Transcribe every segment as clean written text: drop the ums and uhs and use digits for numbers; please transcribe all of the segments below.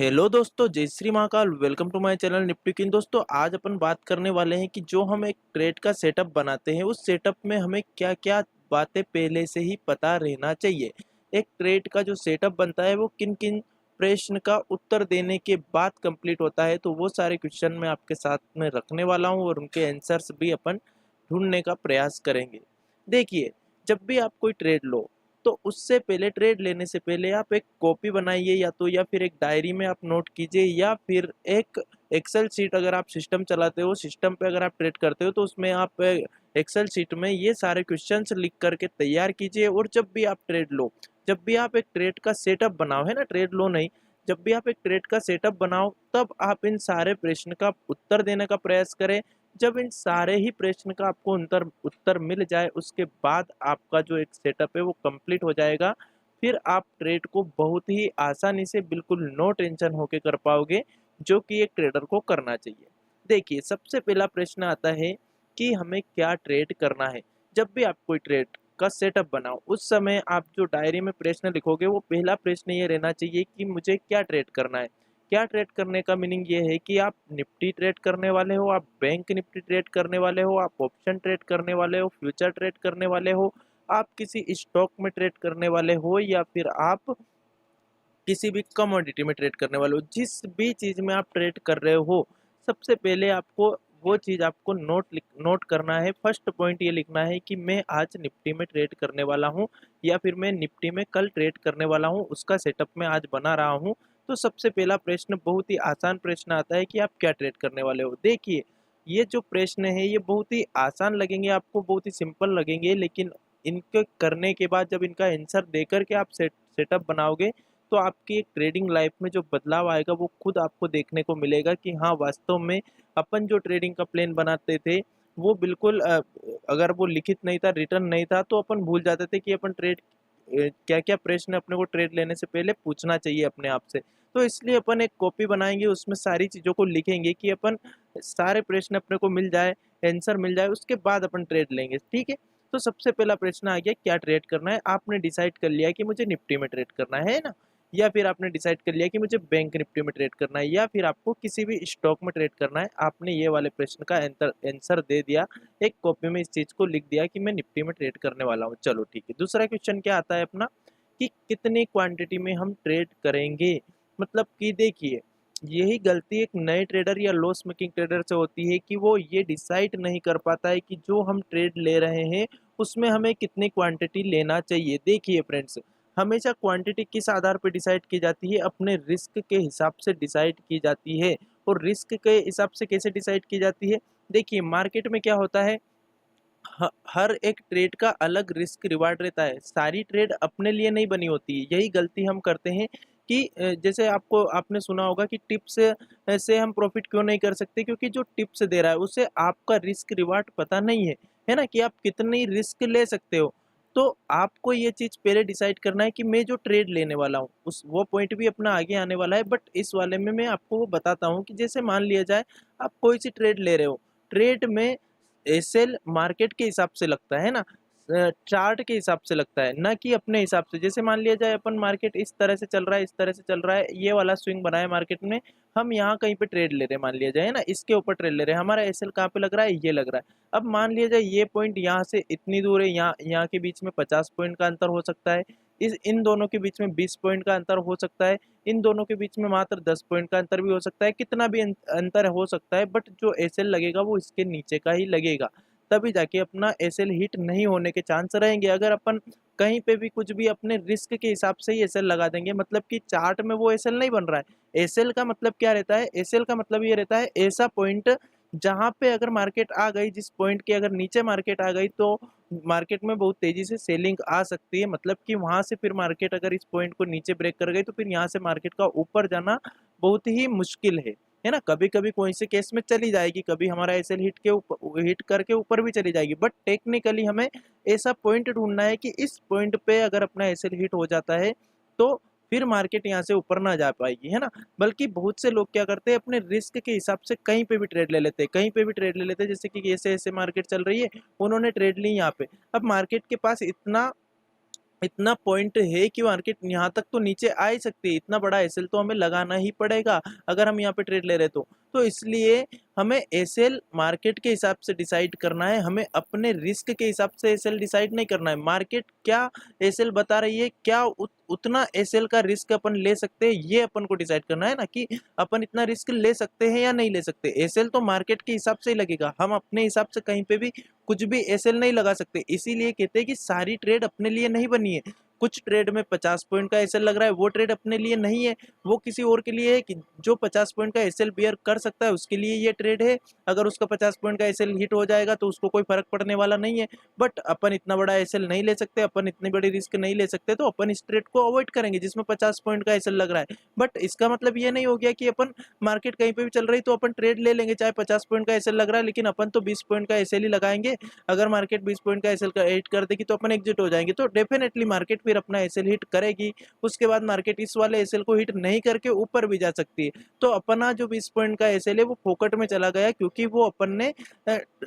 Hello दोस्तों, जय Shri Mahakal. Welcome to my channel Nifty King. दोस्तों, आज अपन बात करने वाले हैं कि जो हम एक ट्रेड का सेटअप बनाते हैं उस सेटअप में हमें क्या क्या बातें पहले से ही पता रहना चाहिए। एक ट्रेड का जो सेटअप बनता है वो किन किन प्रश्न का उत्तर देने के बाद कंप्लीट होता है, तो वो सारे क्वेश्चन मैं आपके साथ में रखने वाला हूँ और उनके आंसर्स भी अपन ढूंढने का प्रयास करेंगे। देखिए, जब भी आप कोई ट्रेड लो तो उससे पहले, ट्रेड लेने से पहले आप एक कॉपी बनाइए या फिर एक डायरी में आप नोट कीजिए, या फिर एक एक्सेल शीट, अगर आप सिस्टम चलाते हो, सिस्टम पे अगर आप ट्रेड करते हो तो उसमें आप एक्सेल शीट में ये सारे क्वेश्चंस लिख करके तैयार कीजिए। और जब भी आप ट्रेड लो, जब भी आप एक ट्रेड का सेटअप बनाओ, है ना, ट्रेड लो नहीं, जब भी आप एक ट्रेड का सेटअप बनाओ तब आप इन सारे प्रश्न का उत्तर देने का प्रयास करें। जब इन सारे ही प्रश्न का आपको उत्तर मिल जाए उसके बाद आपका जो एक सेटअप है वो कंप्लीट हो जाएगा। फिर आप ट्रेड को बहुत ही आसानी से, बिल्कुल नो टेंशन होके कर पाओगे, जो कि एक ट्रेडर को करना चाहिए। देखिए, सबसे पहला प्रश्न आता है कि हमें क्या ट्रेड करना है। जब भी आप कोई ट्रेड का सेटअप बनाओ उस समय आप जो डायरी में प्रश्न लिखोगे वो पहला प्रश्न ये रहना चाहिए कि मुझे क्या ट्रेड करना है। क्या ट्रेड करने का मीनिंग ये है कि आप निफ्टी ट्रेड करने वाले हो, आप बैंक निफ्टी ट्रेड करने वाले हो, आप ऑप्शन ट्रेड करने वाले हो, फ्यूचर ट्रेड करने वाले हो, आप किसी स्टॉक में ट्रेड करने वाले हो, या फिर आप किसी भी कमोडिटी में ट्रेड करने वाले हो। जिस भी चीज में आप ट्रेड कर रहे हो, सबसे पहले आपको वो चीज आपको नोट करना है। फर्स्ट पॉइंट ये लिखना है कि मैं आज निफ्टी में ट्रेड करने वाला हूँ, या फिर मैं निफ्टी में कल ट्रेड करने वाला हूँ, उसका सेटअप मैं आज बना रहा हूँ। तो सबसे पहला प्रश्न, बहुत ही आसान प्रश्न आता है कि आप क्या ट्रेड करने वाले हो। देखिए, ये जो प्रश्न है ये बहुत ही आसान लगेंगे आपको, बहुत ही सिंपल लगेंगे, लेकिन इनके करने के बाद जब इनका आंसर देकर के आप सेटअप बनाओगे तो आपकी एक ट्रेडिंग लाइफ में जो बदलाव आएगा वो खुद आपको देखने को मिलेगा कि हाँ, वास्तव में अपन जो ट्रेडिंग का प्लान बनाते थे वो बिल्कुल अगर वो लिखित नहीं था, रिटर्न नहीं था, तो अपन भूल जाते थे कि अपन ट्रेड क्या क्या प्रश्न अपने को ट्रेड लेने से पहले पूछना चाहिए अपने आप से। तो इसलिए अपन एक कॉपी बनाएंगे, उसमें सारी चीज़ों को लिखेंगे कि अपन सारे प्रश्न अपने को मिल जाए, आंसर मिल जाए, उसके बाद अपन ट्रेड लेंगे। ठीक है। तो सबसे पहला प्रश्न आ गया, क्या ट्रेड करना है। आपने डिसाइड कर लिया कि मुझे निफ्टी में ट्रेड करना है ना, या फिर आपने डिसाइड कर लिया कि मुझे बैंक निफ्टी में ट्रेड करना है, या फिर आपको किसी भी स्टॉक में ट्रेड करना है। आपने ये वाले प्रश्न का आंसर दे दिया, एक कॉपी में इस चीज को लिख दिया कि मैं निफ्टी में ट्रेड करने वाला हूँ। चलो ठीक है। दूसरा क्वेश्चन क्या आता है अपना, कि कितनी क्वांटिटी में हम ट्रेड करेंगे। मतलब कि देखिए, यही गलती एक नए ट्रेडर या लॉस मेकिंग ट्रेडर से होती है कि वो ये डिसाइड नहीं कर पाता है कि जो हम ट्रेड ले रहे हैं उसमें हमें कितनी क्वांटिटी लेना चाहिए। देखिए फ्रेंड्स, हमेशा क्वांटिटी किस आधार पर डिसाइड की जाती है, अपने रिस्क के हिसाब से डिसाइड की जाती है। और रिस्क के हिसाब से कैसे डिसाइड की जाती है, देखिए मार्केट में क्या होता है, हर एक ट्रेड का अलग रिस्क रिवार्ड रहता है। सारी ट्रेड अपने लिए नहीं बनी होती है। यही गलती हम करते हैं कि जैसे आपने सुना होगा कि टिप्स से हम प्रॉफिट क्यों नहीं कर सकते, क्योंकि जो टिप्स दे रहा है उसे आपका रिस्क रिवार्ड पता नहीं है ना, कि आप कितनी रिस्क ले सकते हो। तो आपको ये चीज पहले डिसाइड करना है कि मैं जो ट्रेड लेने वाला हूँ उस वो पॉइंट भी अपना आगे आने वाला है, बट इस वाले में मैं आपको वो बताता हूँ कि जैसे मान लिया जाए आप कोई सी ट्रेड ले रहे हो, ट्रेड में एसएल मार्केट के हिसाब से लगता है ना, चार्ट के हिसाब से लगता है, ना कि अपने हिसाब से। जैसे मान लिया जाए अपन मार्केट इस तरह से चल रहा है, इस तरह से चल रहा है, ये वाला स्विंग बना है मार्केट में, हम यहाँ कहीं पे ट्रेड ले रहे हैं, मान लिया जाए, है ना, इसके ऊपर ट्रेड ले रहे हैं, हमारा एसएल कहाँ पे लग रहा है, ये लग रहा है। अब मान लिया जाए ये पॉइंट यहाँ से इतनी दूर है, यहाँ यहाँ के बीच में 50 पॉइंट का अंतर हो सकता है, इस इन दोनों के बीच में 20 पॉइंट का अंतर हो सकता है, इन दोनों के बीच में मात्र 10 पॉइंट का अंतर भी हो सकता है, कितना भी अंतर हो सकता है, बट जो एसएल लगेगा वो इसके नीचे का ही लगेगा। तभी जाके अपना एसएल हिट नहीं होने के चांस रहेंगे। अगर अपन कहीं पे भी कुछ भी अपने रिस्क के हिसाब से ही एसएल लगा देंगे, मतलब कि चार्ट में वो एसएल नहीं बन रहा है। एसएल का मतलब क्या रहता है, एसएल का मतलब ये रहता है ऐसा पॉइंट जहां पे अगर मार्केट आ गई, जिस पॉइंट के अगर नीचे मार्केट आ गई तो मार्केट में बहुत तेजी से सेलिंग आ सकती है। मतलब कि वहां से फिर मार्केट अगर इस पॉइंट को नीचे ब्रेक कर गई तो फिर यहाँ से मार्केट का ऊपर जाना बहुत ही मुश्किल है ना। कभी कभी कोई से केस में चली जाएगी, कभी हमारा एसएल हिट के ऊपर, हिट करके ऊपर भी चली जाएगी, बट टेक्निकली हमें ऐसा पॉइंट ढूंढना है कि इस पॉइंट पे अगर अपना एसएल हिट हो जाता है तो फिर मार्केट यहाँ से ऊपर ना जा पाएगी, है ना। बल्कि बहुत से लोग क्या करते हैं, अपने रिस्क के हिसाब से कहीं पे भी ट्रेड ले लेते हैं, कहीं पे भी ट्रेड ले लेते हैं, जैसे कि ऐसे ऐसे मार्केट चल रही है, उन्होंने ट्रेड ली यहाँ पे। अब मार्केट के पास इतना इतना पॉइंट है कि मार्केट यहाँ तक तो नीचे आ ही सकती है, इतना बड़ा एसएल तो हमें लगाना ही पड़ेगा अगर हम यहाँ पे ट्रेड ले रहे तो इसलिए हमें एसएल मार्केट के हिसाब से डिसाइड करना है, हमें अपने रिस्क के हिसाब से एसएल डिसाइड नहीं करना है। मार्केट क्या एसएल बता रही है, क्या उतना एसएल का रिस्क अपन ले सकते हैं, ये अपन को डिसाइड करना है ना, कि अपन इतना रिस्क ले सकते हैं या नहीं ले सकते। एसएल तो मार्केट के हिसाब से ही लगेगा, हम अपने हिसाब से कहीं पे भी कुछ भी एसएल नहीं लगा सकते। इसीलिए कहते हैं कि सारी ट्रेड अपने लिए नहीं बनी है। कुछ ट्रेड में 50 पॉइंट का एसएल लग रहा है, वो ट्रेड अपने लिए नहीं है, वो किसी और के लिए है, कि जो 50 पॉइंट का एसएल बियर कर सकता है उसके लिए ये ट्रेड है। अगर उसका 50 पॉइंट का एसएल हिट हो जाएगा तो उसको कोई फर्क पड़ने वाला नहीं है। बट अपन इतना बड़ा एसएल नहीं ले सकते, अपन इतनी बड़ी रिस्क नहीं ले सकते, तो अपन इस ट्रेड को अवॉइड करेंगे जिसमें 50 पॉइंट का एसएल लग रहा है। बट इसका मतलब ये नहीं हो गया कि अपन मार्केट कहीं पे भी चल रही तो अपन ट्रेड ले लेंगे चाहे 50 पॉइंट का एसएल लग रहा है, लेकिन अपन तो 20 पॉइंट का एसएल ही लगाएंगे। अगर मार्केट 20 पॉइंट का एसएल का हिट कर देगी तो अपन एग्जिट हो जाएंगे। तो डेफिनेटली मार्केट फिर अपना एसएल हिट करेगी, उसके बाद मार्केट इस वाले एसएल को हिट नहीं करके ऊपर भी जा सकती है। तो अपना जो 20 पॉइंट का एसएल है वो फोकट में चला गया, क्योंकि वो अपन ने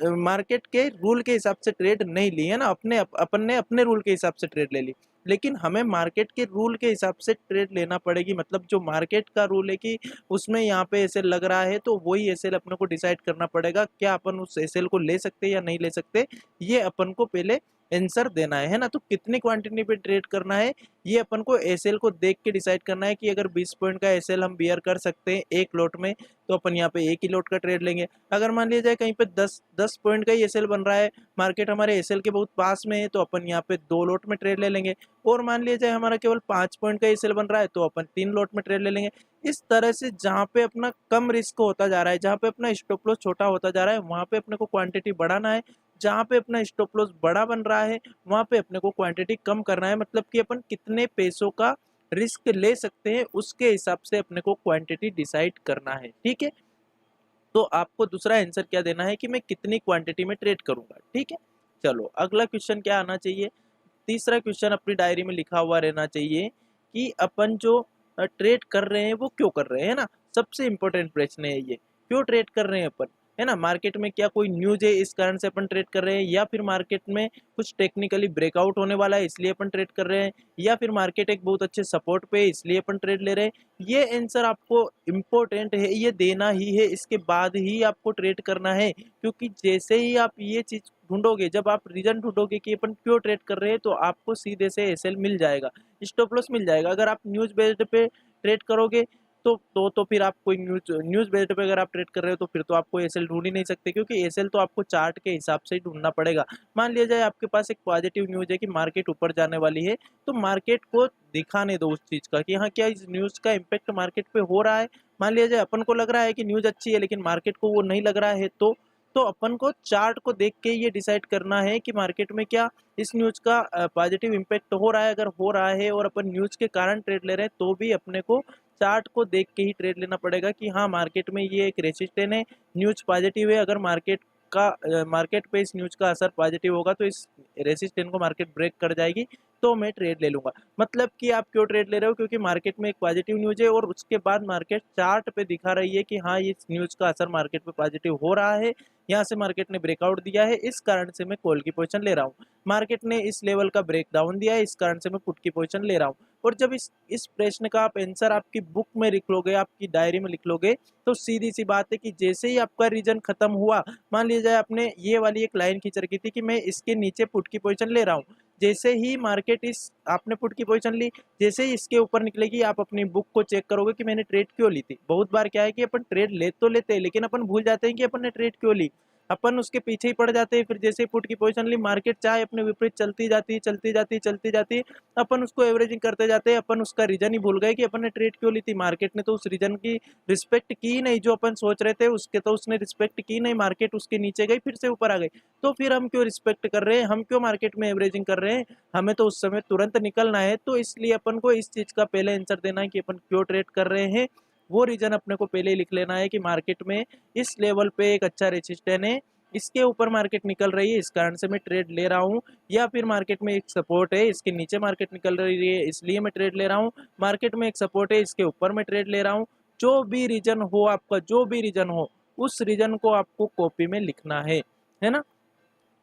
मार्केट के रूल के हिसाब से ट्रेड नहीं ली है ना, अपन ने अपने रूल के हिसाब से ट्रेड ले ली। लेकिन हमें मार्केट के रूल के हिसाब से ट्रेड लेना पड़ेगी, मतलब जो मार्केट का रूल है कि उसमें यहाँ पे एसएल लग रहा है तो वही एसएल अपने को डिसाइड करना पड़ेगा, क्या अपन उस एसएल को ले सकते हैं या नहीं ले सकते, ये अपन को पहले आंसर देना है ना। तो कितनी क्वांटिटी पे ट्रेड करना है ये अपन को एसएल को देख के डिसाइड करना है, कि अगर 20 पॉइंट का एसएल हम बियर कर सकते हैं एक लॉट में तो अपन यहाँ पे एक ही लॉट का ट्रेड लेंगे। अगर मान लिया जाए कहीं पे 10 पॉइंट का ही एसएल बन रहा है, मार्केट हमारे एसएल के बहुत पास में है, तो अपन यहाँ पे 2 लॉट में ट्रेड ले लेंगे। और मान लिया जाए हमारा केवल 5 पॉइंट का एसएल बन रहा है तो अपन 3 लॉट में ट्रेड ले लेंगे। इस तरह से जहाँ पे अपना कम रिस्क होता जा रहा है, जहाँ पे अपना स्टॉप लॉस छोटा होता जा रहा है, वहां पे अपने को क्वांटिटी बढ़ाना है। जहाँ पे अपना स्टॉप लॉस बड़ा बन रहा है वहां पे अपने को क्वांटिटी कम करना है, मतलब कि अपन कितने पैसों का रिस्क ले सकते हैं उसके हिसाब से अपने को क्वांटिटी डिसाइड करना है। ठीक है, तो आपको दूसरा आंसर क्या देना है कि मैं कितनी क्वांटिटी में ट्रेड करूंगा। ठीक है, चलो अगला क्वेश्चन क्या आना चाहिए। तीसरा क्वेश्चन अपनी डायरी में लिखा हुआ रहना चाहिए कि अपन जो ट्रेड कर रहे हैं वो क्यों कर रहे हैं ना। सबसे इंपॉर्टेंट प्रश्न है ये, क्यों ट्रेड कर रहे हैं अपन, है ना। मार्केट में क्या कोई न्यूज है इस कारण से अपन ट्रेड कर रहे हैं, या फिर मार्केट में कुछ टेक्निकली ब्रेकआउट होने वाला है इसलिए अपन ट्रेड कर रहे हैं, या फिर मार्केट एक बहुत अच्छे सपोर्ट पे है इसलिए अपन ट्रेड ले रहे हैं। ये आंसर आपको इम्पोर्टेंट है, ये देना ही है, इसके बाद ही आपको ट्रेड करना है। क्योंकि जैसे ही आप ये चीज ढूंढोगे, जब आप रीजन ढूंढोगे कि अपन क्यों ट्रेड कर रहे हैं, तो आपको सीधे से एसएल मिल जाएगा, स्टॉप लॉस मिल जाएगा। अगर आप न्यूज बेस्ड पे ट्रेड करोगे तो फिर आप कोई न्यूज बेस्ड पे अगर आप ट्रेड कर रहे हो तो फिर तो आपको एसएल ढूंढ ही नहीं सकते, क्योंकि एसएल तो आपको चार्ट के हिसाब से ही ढूंढना पड़ेगा। मान लिया जाए आपके पास एक पॉजिटिव न्यूज है कि मार्केट ऊपर जाने वाली है, तो मार्केट को दिखाने दो उस चीज का कि हाँ क्या इस न्यूज का इम्पेक्ट मार्केट पे हो रहा है। मान लिया जाए अपन को लग रहा है कि न्यूज अच्छी है लेकिन मार्केट को वो नहीं लग रहा है, तो अपन को चार्ट को देख के ये डिसाइड करना है कि मार्केट में क्या इस न्यूज का पॉजिटिव इम्पैक्ट हो रहा है। अगर हो रहा है और अपन न्यूज के कारण ट्रेड ले रहे हैं तो भी अपने को चार्ट को देख के ही ट्रेड लेना पड़ेगा कि हाँ मार्केट में ये एक रेसिस्टेंस है, न्यूज पॉजिटिव है। अगर मार्केट पे इस न्यूज का असर पॉजिटिव होगा तो इस रेसिस्टेंस को मार्केट ब्रेक कर जाएगी, तो मैं ट्रेड ले लूंगा। मतलब कि आप क्यों ट्रेड ले रहे हो, क्योंकि मार्केट में एक पॉजिटिव न्यूज है और उसके बाद मार्केट चार्ट पे दिखा रही है कि हाँ इस न्यूज का असर मार्केट पे पॉजिटिव हो रहा है, यहाँ से मार्केट ने ब्रेकआउट दिया है, इस कारण से मैं कॉल की पोजीशन ले रहा हूँ। मार्केट ने इस लेवल का ब्रेक डाउन दिया है, इस कारण से मैं पुट की पोजीशन ले रहा हूँ। और जब इस प्रश्न का आप आंसर आपकी बुक में लिख लोगे, आपकी डायरी में लिख लोगे, तो सीधी सी बात है कि जैसे ही आपका रीजन खत्म हुआ, मान लीजिए आपने ये वाली एक लाइन खींच रखी थी कि मैं इसके नीचे पुट की पोजीशन ले रहा हूँ, जैसे ही मार्केट इस आपने पुट की पोजीशन ली, जैसे ही इसके ऊपर निकलेगी आप अपनी बुक को चेक करोगे कि मैंने ट्रेड क्यों ली थी। बहुत बार क्या है कि अपन ट्रेड ले तो लेते हैं लेकिन अपन भूल जाते हैं कि अपन ने ट्रेड क्यों ली, अपन उसके पीछे ही पड़ जाते हैं। फिर जैसे ही पुट की पोजीशन ली, मार्केट चाहे अपने विपरीत चलती जाती चलती जाती चलती जाती, अपन उसको एवरेजिंग करते जाते हैं, अपन उसका रीजन ही भूल गए कि अपन ने ट्रेड क्यों ली थी। मार्केट ने तो उस रीजन की रिस्पेक्ट की नहीं, जो अपन सोच रहे थे उसके तो उसने रिस्पेक्ट की नहीं, मार्केट उसके नीचे गई फिर से ऊपर आ गई। तो फिर हम क्यों रिस्पेक्ट कर रहे हैं, हम क्यों मार्केट में एवरेजिंग कर रहे हैं, हमें तो उस समय तुरंत निकलना है। तो इसलिए अपन को इस चीज का पहले आंसर देना है कि अपन क्यों ट्रेड कर रहे हैं, वो रीजन अपने को पहले लिख लेना है कि मार्केट में इस लेवल पे एक अच्छा रेजिस्टेंस है, इसके ऊपर मार्केट निकल रही है इस कारण से मैं ट्रेड ले रहा हूँ, या फिर मार्केट में एक सपोर्ट है इसके नीचे मार्केट निकल रही है इसलिए मैं ट्रेड ले रहा हूँ, मार्केट में एक सपोर्ट है इसके ऊपर मैं ट्रेड ले रहा हूँ। जो भी रीजन हो आपका, जो भी रीजन हो, उस रीजन को आपको कॉपी में लिखना है ना।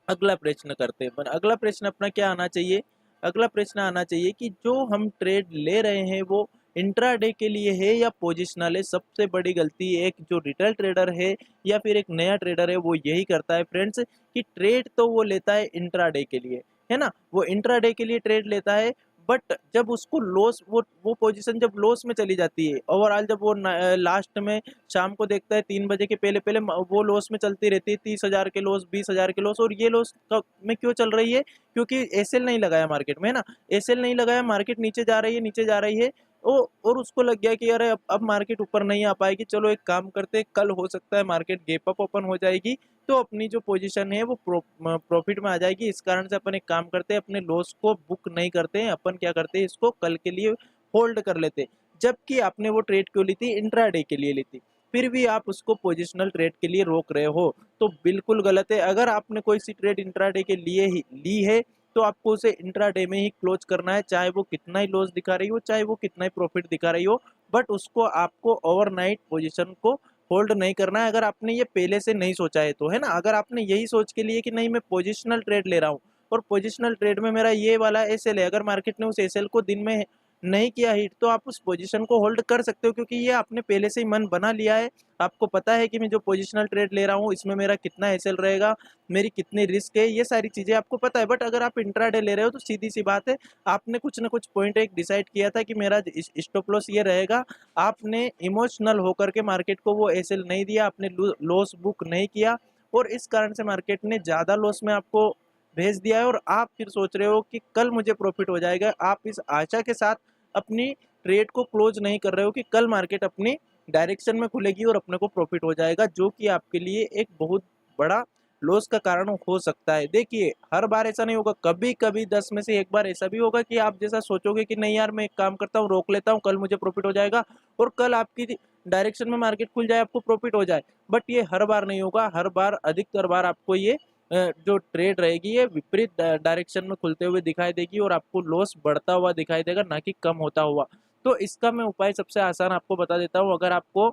अगला प्रश्न करते हैं। अगला प्रश्न अपना क्या आना चाहिए, अगला प्रश्न आना चाहिए कि जो हम ट्रेड ले रहे हैं वो इंट्राडे के लिए है या पोजिशनल है। सबसे बड़ी गलती एक जो रिटेल ट्रेडर है या फिर एक नया ट्रेडर है वो यही करता है फ्रेंड्स, कि ट्रेड तो वो लेता है इंट्राडे के लिए, है ना, वो इंट्राडे के लिए ट्रेड लेता है। बट जब उसको लॉस, वो पोजीशन जब लॉस में चली जाती है, ओवरऑल जब वो लास्ट में शाम को देखता है 3 बजे के पहले पहले वो लॉस में चलती रहती है, 30,000 के लॉस, 20,000 के लॉस। और ये लॉस में क्यों चल रही है? क्योंकि एसएल नहीं लगाया मार्केट में, है ना, एसएल नहीं लगाया, मार्केट नीचे जा रही है, नीचे जा रही है। ओ, और उसको लग गया कि अरे अब मार्केट ऊपर नहीं आ पाएगी, चलो एक काम करते हैं, कल हो सकता है मार्केट गैप अप ओपन हो जाएगी तो अपनी जो पोजीशन है वो प्रॉफिट में आ जाएगी। इस कारण से अपन एक काम करते हैं, अपने लॉस को बुक नहीं करते हैं, अपन क्या करते हैं, इसको कल के लिए होल्ड कर लेते हैं। जबकि आपने वो ट्रेड क्यों ली थी? इंट्राडे के लिए ली थी, फिर भी आप उसको पोजिशनल ट्रेड के लिए रोक रहे हो, तो बिल्कुल गलत है। अगर आपने कोई सी ट्रेड इंट्राडे के लिए ही ली है तो आपको उसे इंट्राडे में ही क्लोज करना है, चाहे वो कितना ही लॉस दिखा रही हो, चाहे वो कितना ही प्रॉफिट दिखा रही हो, बट उसको आपको ओवरनाइट पोजीशन को होल्ड नहीं करना है। अगर आपने ये पहले से नहीं सोचा है तो, है ना, अगर आपने यही सोच के लिए कि नहीं मैं पोजिशनल ट्रेड ले रहा हूँ और पोजिशनल ट्रेड में मेरा ये वाला एसएल है, अगर मार्केट ने उस एसएल को दिन में नहीं किया हिट तो आप उस पोजीशन को होल्ड कर सकते हो, क्योंकि ये आपने पहले से ही मन बना लिया है। आपको पता है कि मैं जो पोजिशनल ट्रेड ले रहा हूँ इसमें मेरा कितना एसएल रहेगा, मेरी कितनी रिस्क है, ये सारी चीजें आपको पता है। बट अगर आप इंट्राडे ले रहे हो तो सीधी सी बात है, आपने कुछ ना कुछ पॉइंट एक डिसाइड किया था कि मेरा स्टॉप लॉस ये रहेगा, आपने इमोशनल होकर के मार्केट को वो एसएल नहीं दिया, आपने लॉस बुक नहीं किया, और इस कारण से मार्केट ने ज्यादा लॉस में आपको भेज दिया है। और आप फिर सोच रहे हो कि कल मुझे प्रॉफिट हो जाएगा, आप इस आशा के साथ अपनी ट्रेड को क्लोज नहीं कर रहे हो कि कल मार्केट अपनी डायरेक्शन में खुलेगी और अपने को प्रॉफिट हो जाएगा, जो कि आपके लिए एक बहुत बड़ा लॉस का कारण हो सकता है। देखिए हर बार ऐसा नहीं होगा, कभी कभी 10 में से एक बार ऐसा भी होगा कि आप जैसा सोचोगे कि नहीं यार मैं एक काम करता हूँ, रोक लेता हूँ, कल मुझे प्रॉफिट हो जाएगा, और कल आपकी डायरेक्शन में मार्केट खुल जाए, आपको प्रॉफिट हो जाए। बट ये हर बार नहीं होगा, हर बार अधिकतर बार आपको ये जो ट्रेड रहेगी ये विपरीत डायरेक्शन में खुलते हुए दिखाई देगी और आपको लॉस बढ़ता हुआ दिखाई देगा, ना कि कम होता हुआ। तो इसका मैं उपाय सबसे आसान आपको बता देता हूँ। अगर आपको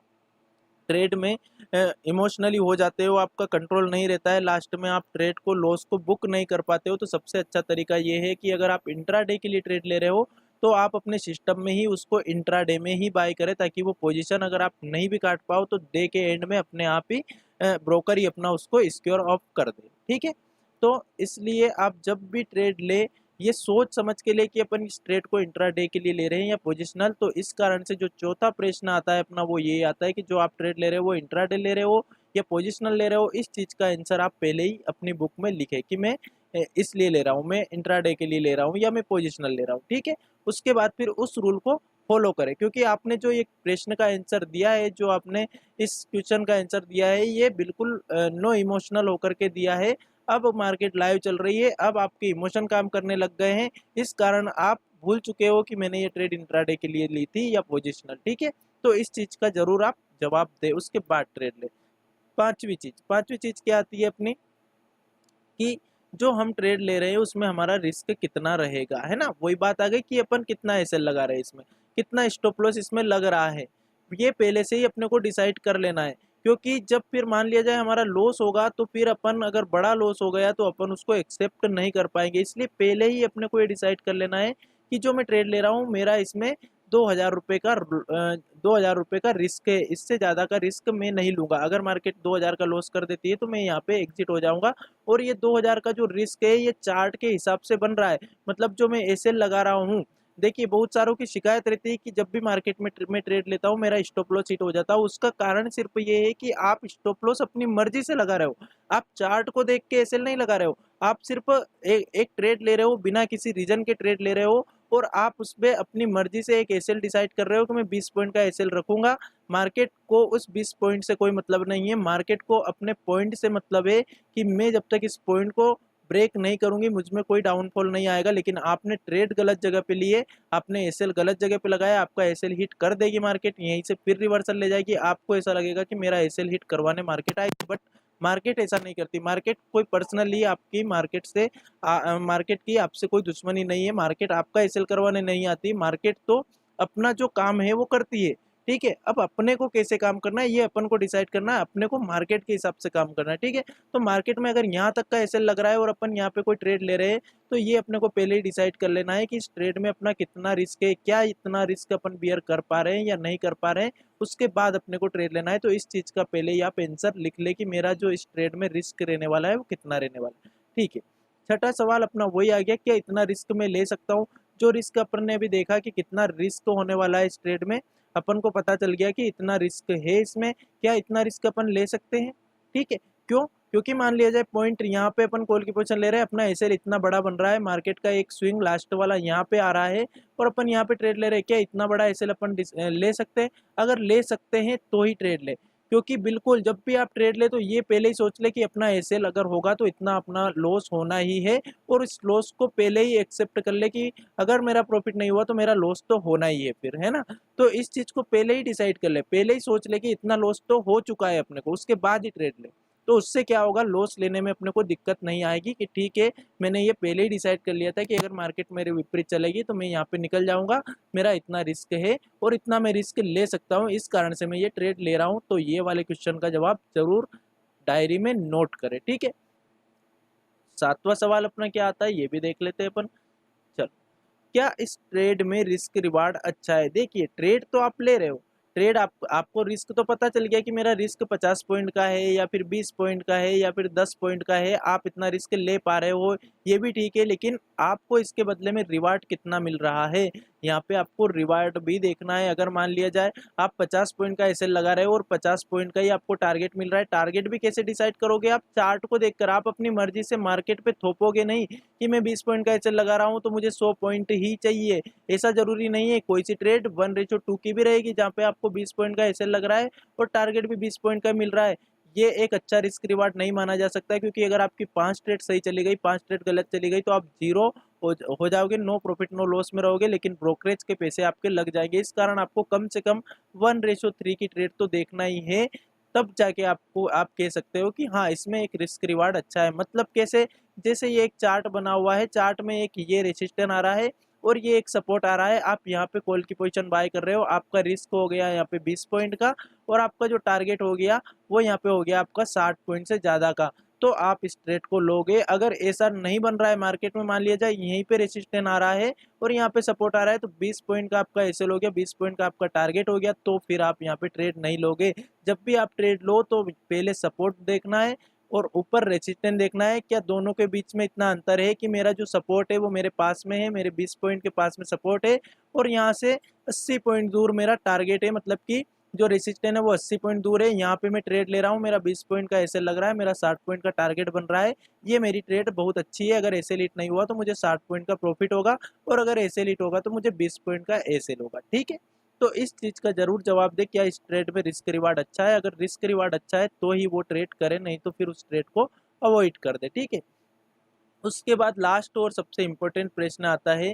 ट्रेड में इमोशनली हो जाते हो, आपका कंट्रोल नहीं रहता है, लास्ट में आप ट्रेड को लॉस को बुक नहीं कर पाते हो, तो सबसे अच्छा तरीका ये है कि अगर आप इंट्राडे के लिए ट्रेड ले रहे हो तो आप अपने सिस्टम में ही उसको इंट्राडे में ही बाय करें, ताकि वो पोजीशन अगर आप नहीं भी काट पाओ तो डे के एंड में अपने आप ही ब्रोकर ही अपना उसको सिक्योर ऑफ कर दे। ठीक है, तो इसलिए आप जब भी ट्रेड ले ये सोच समझ के लिए कि अपन इस ट्रेड को इंट्राडे के लिए ले रहे हैं या पोजिशनल। तो इस कारण से जो चौथा प्रश्न आता है अपना वो ये आता है कि जो आप ट्रेड ले रहे हो वो इंट्राडे ले रहे हो या पोजिशनल ले रहे हो। इस चीज का आंसर आप पहले ही अपनी बुक में लिखे कि मैं इसलिए ले रहा हूँ, मैं इंट्राडे के लिए ले रहा हूँ या मैं पोजिशनल ले रहा हूँ। ठीक है, उसके बाद फिर उस रूल को फॉलो करें, क्योंकि आपने जो ये प्रश्न का आंसर दिया है, जो आपने इस क्वेश्चन का आंसर दिया है, ये बिल्कुल नो इमोशनल होकर के दिया है। अब मार्केट लाइव चल रही है, अब आपके इमोशन काम करने लग गए हैं, इस कारण आप भूल चुके हो कि मैंने ये ट्रेड इंट्राडे के लिए ली थी या पोजिशनल। ठीक है, तो इस चीज का जरूर आप जवाब दे, उसके बाद ट्रेड ले। पांचवी चीज क्या आती है अपनी, कि जो हम ट्रेड ले रहे हैं उसमें हमारा रिस्क कितना रहेगा, है ना, वही बात आ गई कि अपन कितना एसएल लगा रहे हैं, इसमें कितना स्टॉप लॉस इसमें लग रहा है, ये पहले से ही अपने को डिसाइड कर लेना है। क्योंकि जब फिर मान लिया जाए हमारा लॉस होगा तो फिर अपन अगर बड़ा लॉस हो गया तो अपन उसको एक्सेप्ट नहीं कर पाएंगे, इसलिए पहले ही अपने को ये डिसाइड कर लेना है कि जो मैं ट्रेड ले रहा हूँ मेरा इसमें 2,000 रुपये का रिस्क है, इससे ज़्यादा का रिस्क मैं नहीं लूंगा। अगर मार्केट 2,000 का लॉस कर देती है तो मैं यहाँ पे एग्जिट हो जाऊंगा। और ये 2,000 का जो रिस्क है ये चार्ट के हिसाब से बन रहा है, मतलब जो मैं एसएल लगा रहा हूँ। देखिए बहुत सारों की शिकायत रहती है कि जब भी मार्केट में मैं ट्रेड लेता हूँ मेरा स्टॉप लॉस हिट हो जाता है। उसका कारण सिर्फ ये है कि आप स्टॉप लॉस अपनी मर्जी से लगा रहे हो, आप चार्ट को देख के एसएल नहीं लगा रहे हो, आप सिर्फ एक ट्रेड ले रहे हो, बिना किसी रीजन के ट्रेड ले रहे हो, और आप उसमें अपनी मर्जी से एक एसएल डिसाइड कर रहे हो कि मैं 20 पॉइंट का एसएल रखूंगा। मार्केट को उस 20 पॉइंट से कोई मतलब नहीं है, मार्केट को अपने पॉइंट से मतलब है कि मैं जब तक इस पॉइंट को ब्रेक नहीं करूंगी मुझ में कोई डाउनफॉल नहीं आएगा। लेकिन आपने ट्रेड गलत जगह पे लिए, आपने एसएल गलत जगह पे लगाया, आपका एसएल हिट कर देगी मार्केट, यहीं से फिर रिवर्सल ले जाएगी, आपको ऐसा लगेगा कि मेरा एसएल हिट करवाने मार्केट आएगी। बट मार्केट ऐसा नहीं करती, मार्केट कोई पर्सनली आपकी मार्केट से मार्केट की आपसे कोई दुश्मनी नहीं है, मार्केट आपका एसएल करवाने नहीं आती, मार्केट तो अपना जो काम है वो करती है। ठीक है। अब अपने को कैसे काम करना है ये अपन को डिसाइड करना है, अपने को मार्केट के हिसाब से काम करना है, ठीक है। तो मार्केट में अगर यहाँ तक का एसएल लग रहा है और अपन यहाँ पे कोई ट्रेड ले रहे हैं, तो ये अपने को पहले ही डिसाइड कर लेना है कि इस ट्रेड में अपना कितना रिस्क है, क्या इतना रिस्क अपन बियर कर पा रहे हैं या नहीं कर पा रहे हैं, उसके बाद अपने को ट्रेड लेना है। तो इस चीज़ का पहले ही आप आंसर लिख ले कि मेरा जो इस ट्रेड में रिस्क रहने वाला है वो कितना रहने वाला है, ठीक है। छठा सवाल अपना वही आ गया, क्या इतना रिस्क मैं ले सकता हूँ। जो रिस्क अपन ने अभी देखा कि कितना रिस्क होने वाला है इस ट्रेड में, अपन को पता चल गया कि इतना रिस्क है इसमें, क्या इतना रिस्क अपन ले सकते हैं, ठीक है। क्यों? क्योंकि मान लिया जाए पॉइंट यहाँ पे अपन कॉल की पोजीशन ले रहे हैं, अपना एसएल इतना बड़ा बन रहा है, मार्केट का एक स्विंग लास्ट वाला यहाँ पे आ रहा है और अपन यहाँ पे ट्रेड ले रहे हैं, क्या इतना बड़ा एसएल अपन ले सकते हैं? अगर ले सकते हैं तो ही ट्रेड ले, क्योंकि बिल्कुल जब भी आप ट्रेड ले तो ये पहले ही सोच ले कि अपना एसएल अगर होगा तो इतना अपना लॉस होना ही है, और इस लॉस को पहले ही एक्सेप्ट कर ले कि अगर मेरा प्रॉफिट नहीं हुआ तो मेरा लॉस तो होना ही है फिर, है ना। तो इस चीज को पहले ही डिसाइड कर ले, पहले ही सोच ले कि इतना लॉस तो हो चुका है अपने को, उसके बाद ही ट्रेड ले। तो उससे क्या होगा, लॉस लेने में अपने को दिक्कत नहीं आएगी कि ठीक है मैंने ये पहले ही डिसाइड कर लिया था कि अगर मार्केट मेरे विपरीत चलेगी तो मैं यहाँ पे निकल जाऊंगा, मेरा इतना रिस्क है और इतना मैं रिस्क ले सकता हूँ, इस कारण से मैं ये ट्रेड ले रहा हूँ। तो ये वाले क्वेश्चन का जवाब जरूर डायरी में नोट करें, ठीक है। सातवां सवाल अपना क्या आता है ये भी देख लेते हैं अपन। चलो, क्या इस ट्रेड में रिस्क रिवार्ड अच्छा है। देखिए ट्रेड तो आप ले रहे हो, ट्रेड आपको रिस्क तो पता चल गया कि मेरा रिस्क 50 पॉइंट का है या फिर 20 पॉइंट का है या फिर 10 पॉइंट का है, आप इतना रिस्क ले पा रहे हो, ये भी ठीक है। लेकिन आपको इसके बदले में रिवार्ड कितना मिल रहा है, यहाँ पे आपको रिवार्ड भी देखना है। अगर मान लिया जाए आप 50 पॉइंट का एसएल लगा रहे हो और 50 पॉइंट का ही आपको टारगेट मिल रहा है, टारगेट भी कैसे डिसाइड करोगे, आप चार्ट को देखकर, आप अपनी मर्जी से मार्केट पे थोपोगे नहीं कि मैं 20 पॉइंट का एसएल लगा रहा हूँ तो मुझे 100 पॉइंट ही चाहिए, ऐसा जरूरी नहीं है। कोई सी ट्रेड 1:2 की भी रहेगी जहाँ पे आपको 20 पॉइंट का एसएल लग रहा है और टारगेट भी 20 पॉइंट का मिल रहा है, ये एक अच्छा रिस्क रिवार्ड नहीं माना जा सकता है। क्योंकि अगर आपकी 5 ट्रेड सही चली गई, 5 ट्रेड गलत चली गई तो आप जीरो हो जाओगे, नो प्रॉफिट नो लॉस में रहोगे, लेकिन ब्रोकरेज के पैसे आपके लग जाएंगे। इस कारण आपको कम से कम 1:3 की ट्रेड तो देखना ही है, तब जाके आपको आप कह सकते हो कि हाँ इसमें एक रिस्क रिवार्ड अच्छा है। मतलब कैसे, जैसे ये एक चार्ट बना हुआ है, चार्ट में एक ये रेजिस्टेंस आ रहा है और ये एक सपोर्ट आ रहा है, आप यहाँ पे कॉल की पोजीशन बाय कर रहे हो, आपका रिस्क हो गया यहाँ पे 20 पॉइंट का और आपका जो टारगेट हो गया वो यहाँ पे हो गया आपका 60 पॉइंट से ज़्यादा का, तो आप इस ट्रेड को लोगे। अगर ऐसा नहीं बन रहा है मार्केट में, मान लिया जाए यहीं पे रेसिस्टेंस आ रहा है और यहाँ पे सपोर्ट आ रहा है, तो 20 पॉइंट का आपका एसएल हो गया, 20 पॉइंट का आपका टारगेट हो गया, तो फिर आप यहाँ पे ट्रेड नहीं लोगे। जब भी आप ट्रेड लो तो पहले सपोर्ट देखना है और ऊपर रेसिस्टेंस देखना है, क्या दोनों के बीच में इतना अंतर है कि मेरा जो सपोर्ट है वो मेरे पास में है, मेरे 20 पॉइंट के पास में सपोर्ट है और यहाँ से 80 पॉइंट दूर मेरा टारगेट है, मतलब कि जो रेसिस्टेंस है वो 80 पॉइंट दूर है, यहाँ पे मैं ट्रेड ले रहा हूँ, मेरा 20 पॉइंट का एसएल लग रहा है, मेरा 60 पॉइंट का टारगेट बन रहा है, ये मेरी ट्रेड बहुत अच्छी है। अगर एसएल हिट नहीं हुआ तो मुझे 60 पॉइंट का प्रॉफिट होगा और अगर एसएल हिट होगा तो मुझे 20 पॉइंट का एसएल होगा, ठीक है। तो इस चीज का जरूर जवाब दे, क्या इस ट्रेड में रिस्क रिवार्ड अच्छा है, अगर रिस्क रिवार्ड अच्छा है तो ही वो ट्रेड करे, नहीं तो फिर उस ट्रेड को अवॉइड कर दे, ठीक है। उसके बाद लास्ट और सबसे इम्पोर्टेंट प्रश्न आता है,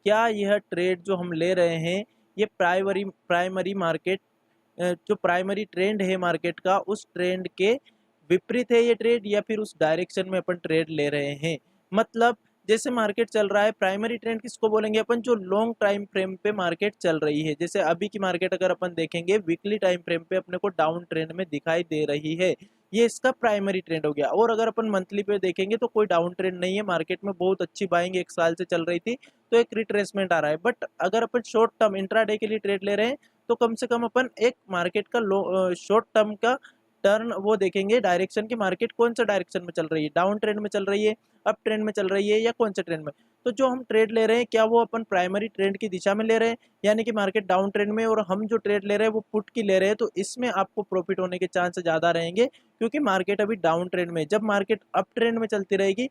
क्या यह ट्रेड जो हम ले रहे हैं ये प्राइमरी मार्केट जो प्राइमरी ट्रेंड है मार्केट का उस ट्रेंड के विपरीत है ये ट्रेड, या फिर उस डायरेक्शन में अपन ट्रेड ले रहे हैं। मतलब जैसे मार्केट चल रहा है, प्राइमरी ट्रेंड किसको बोलेंगे अपन, जो लॉन्ग टाइम फ्रेम पे मार्केट चल रही है। जैसे अभी की मार्केट अगर अपन देखेंगे वीकली टाइम फ्रेम पे अपने को डाउन ट्रेंड में दिखाई दे रही है, ये इसका प्राइमरी ट्रेंड हो गया। और अगर अपन मंथली पे देखेंगे तो कोई डाउन ट्रेंड नहीं है, मार्केट में बहुत अच्छी बाइंग एक साल से चल रही थी, तो एक रिट्रेसमेंट आ रहा है। बट अगर अपन शॉर्ट टर्म इंट्राडे के लिए ट्रेड ले रहे हैं तो कम से कम अपन एक मार्केट का शॉर्ट टर्म का टर्न वो देखेंगे, डायरेक्शन की मार्केट कौन सा डायरेक्शन में चल रही है, डाउन ट्रेंड में चल रही है, अप ट्रेंड में चल रही है या कौन सा ट्रेंड में। तो जो हम ट्रेड ले रहे हैं क्या वो अपन प्राइमरी ट्रेंड की दिशा में ले रहे हैं, यानी कि मार्केट डाउन ट्रेंड में और हम जो ट्रेड ले रहे हैं वो पुट की ले रहे हैं, तो इसमें आपको प्रॉफिट होने के चांस ज़्यादा रहेंगे, क्योंकि मार्केट अभी डाउन ट्रेंड में। जब मार्केट अप ट्रेंड में चलती रहेगी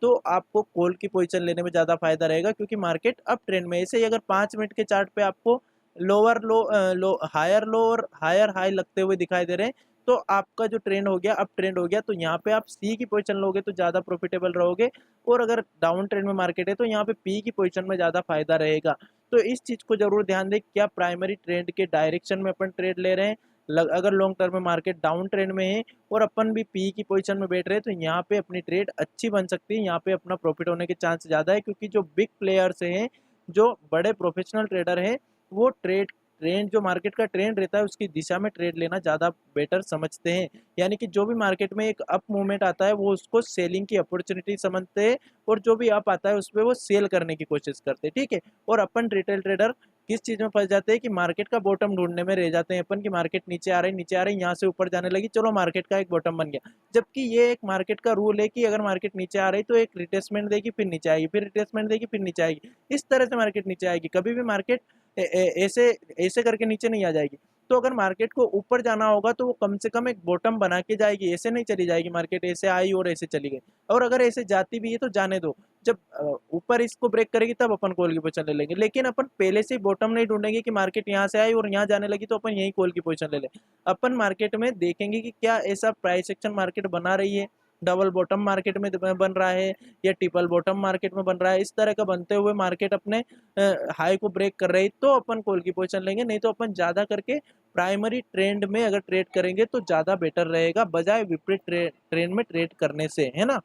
तो आपको कॉल की पोजीशन लेने में ज़्यादा फायदा रहेगा, क्योंकि मार्केट अप ट्रेंड में। ऐसे ही अगर 5 मिनट के चार्ट पे आपको लोअर लो हायर लो और हायर हाई लगते हुए दिखाई दे रहे हैं, तो आपका जो ट्रेंड हो गया अप ट्रेंड हो गया, तो यहाँ पे आप सी की पोजीशन लोगे तो ज़्यादा प्रॉफिटेबल रहोगे। और अगर डाउन ट्रेंड में मार्केट है तो यहाँ पे पी की पोजीशन में ज़्यादा फायदा रहेगा। तो इस चीज़ को जरूर ध्यान दें, क्या प्राइमरी ट्रेंड के डायरेक्शन में अपन ट्रेड ले रहे हैं। अगर लॉन्ग टर्म में मार्केट डाउन ट्रेंड में है और अपन भी पी की पोजीशन में बैठ रहे हैं तो यहाँ पे अपनी ट्रेड अच्छी बन सकती है, यहाँ पे अपना प्रॉफिट होने के चांस ज़्यादा है, क्योंकि जो बिग प्लेयर्स हैं, जो बड़े प्रोफेशनल ट्रेडर हैं, वो ट्रेड ट्रेंड जो मार्केट का ट्रेंड रहता है उसकी दिशा में ट्रेड लेना ज़्यादा बेटर समझते हैं। यानी कि जो भी मार्केट में एक अप मूवमेंट आता है वो उसको सेलिंग की अपॉर्चुनिटी समझते हैं और जो भी अप आता है उस पर वो सेल करने की कोशिश करते हैं, ठीक है। और अपन रिटेल ट्रेडर किस चीज़ में फंस जाते हैं कि मार्केट का बॉटम ढूंढने में रह जाते हैं अपन की मार्केट नीचे आ रही यहाँ से ऊपर जाने लगी, चलो मार्केट का एक बॉटम बन गया। जबकि ये एक मार्केट का रूल है कि अगर मार्केट नीचे आ रही तो एक रिट्रेसमेंट देगी फिर नीचे आएगी, फिर रिट्रेसमेंट देगी फिर नीचे आएगी। इस तरह से मार्केट नीचे आएगी, कभी भी मार्केट ऐसे ऐसे करके नीचे नहीं आ जाएगी। तो अगर मार्केट को ऊपर जाना होगा तो वो कम से कम एक बॉटम बना के जाएगी, ऐसे नहीं चली जाएगी मार्केट ऐसे आई और ऐसे चली गई। और अगर ऐसे जाती भी है तो जाने दो, जब ऊपर इसको ब्रेक करेगी तब अपन कॉल की पोजीशन ले लेंगे। लेकिन अपन पहले से ही बॉटम नहीं ढूंढेंगे कि मार्केट यहाँ से आई और यहाँ जाने लगी तो अपन यही कॉल की पोजीशन ले लें। अपन मार्केट में देखेंगे कि क्या ऐसा प्राइस एक्शन मार्केट बना रही है, डबल बॉटम मार्केट में बन रहा है या ट्रिपल बॉटम मार्केट में बन रहा है, इस तरह का बनते हुए मार्केट अपने हाई को ब्रेक कर रही तो अपन कॉल की पोजीशन लेंगे। नहीं तो अपन ज़्यादा करके प्राइमरी ट्रेंड में अगर ट्रेड करेंगे तो ज़्यादा बेटर रहेगा बजाय विपरीत ट्रेंड में ट्रेड करने से, है ना।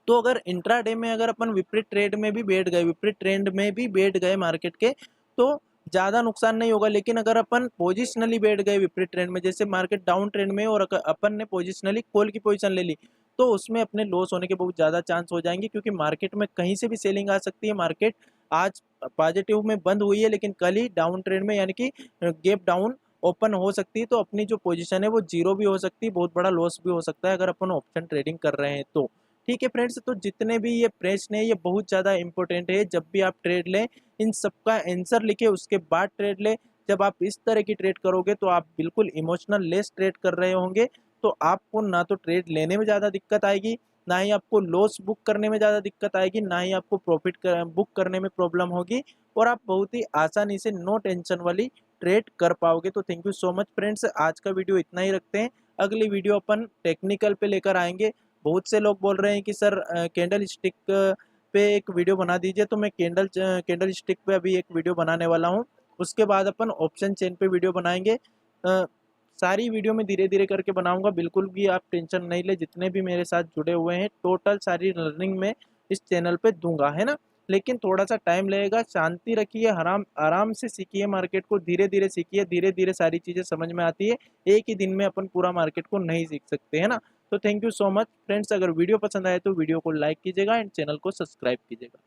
तो अगर इंट्राडे में अगर अपन विपरीत ट्रेड में भी बैठ गए, विपरीत ट्रेंड में भी बैठ गए मार्केट के, तो ज़्यादा नुकसान नहीं होगा। लेकिन अगर अपन पोजिशनली बैठ गए विपरीत ट्रेंड में, जैसे मार्केट डाउन ट्रेंड में और अपन ने पोजिशनली कॉल की पोजीशन ले ली, तो उसमें अपने लॉस होने के बहुत ज़्यादा चांस हो जाएंगे, क्योंकि मार्केट में कहीं से भी सेलिंग आ सकती है। मार्केट आज पॉजिटिव में बंद हुई है लेकिन कल ही डाउन ट्रेंड में यानी कि गैप डाउन ओपन हो सकती है, तो अपनी जो पोजीशन है वो जीरो भी हो सकती है, बहुत बड़ा लॉस भी हो सकता है अगर अपन ऑप्शन ट्रेडिंग कर रहे हैं तो। ठीक है फ्रेंड्स, तो जितने भी ये प्रश्न है ये बहुत ज़्यादा इंपॉर्टेंट है। जब भी आप ट्रेड लें इन सबका आंसर लिखे उसके बाद ट्रेड लें। जब आप इस तरह की ट्रेड करोगे तो आप बिल्कुल इमोशनल लेस ट्रेड कर रहे होंगे, तो आपको ना तो ट्रेड लेने में ज़्यादा दिक्कत आएगी, ना ही आपको लॉस बुक करने में ज़्यादा दिक्कत आएगी, ना ही आपको प्रॉफिट बुक करने में प्रॉब्लम होगी, और आप बहुत ही आसानी से नो टेंशन वाली ट्रेड कर पाओगे। तो thank you so much friends, आज का वीडियो इतना ही रखते हैं। अगली वीडियो अपन टेक्निकल पे लेकर आएंगे। बहुत से लोग बोल रहे हैं कि सर कैंडल स्टिक पे एक वीडियो बना दीजिए, तो मैं कैंडल स्टिक पे अभी एक वीडियो बनाने वाला हूँ। उसके बाद अपन ऑप्शन चेन पे वीडियो बनाएंगे। सारी वीडियो में धीरे धीरे करके बनाऊंगा, बिल्कुल भी आप टेंशन नहीं ले। जितने भी मेरे साथ जुड़े हुए हैं टोटल सारी लर्निंग में इस चैनल पे दूंगा, है ना। लेकिन थोड़ा सा टाइम लगेगा, शांति रखिए, आराम आराम से सीखिए, मार्केट को धीरे धीरे सीखिए, धीरे धीरे सारी चीज़ें समझ में आती है। एक ही दिन में अपन पूरा मार्केट को नहीं सीख सकते, है ना। तो thank you so much friends, अगर वीडियो पसंद आए तो वीडियो को लाइक कीजिएगा एंड चैनल को सब्सक्राइब कीजिएगा।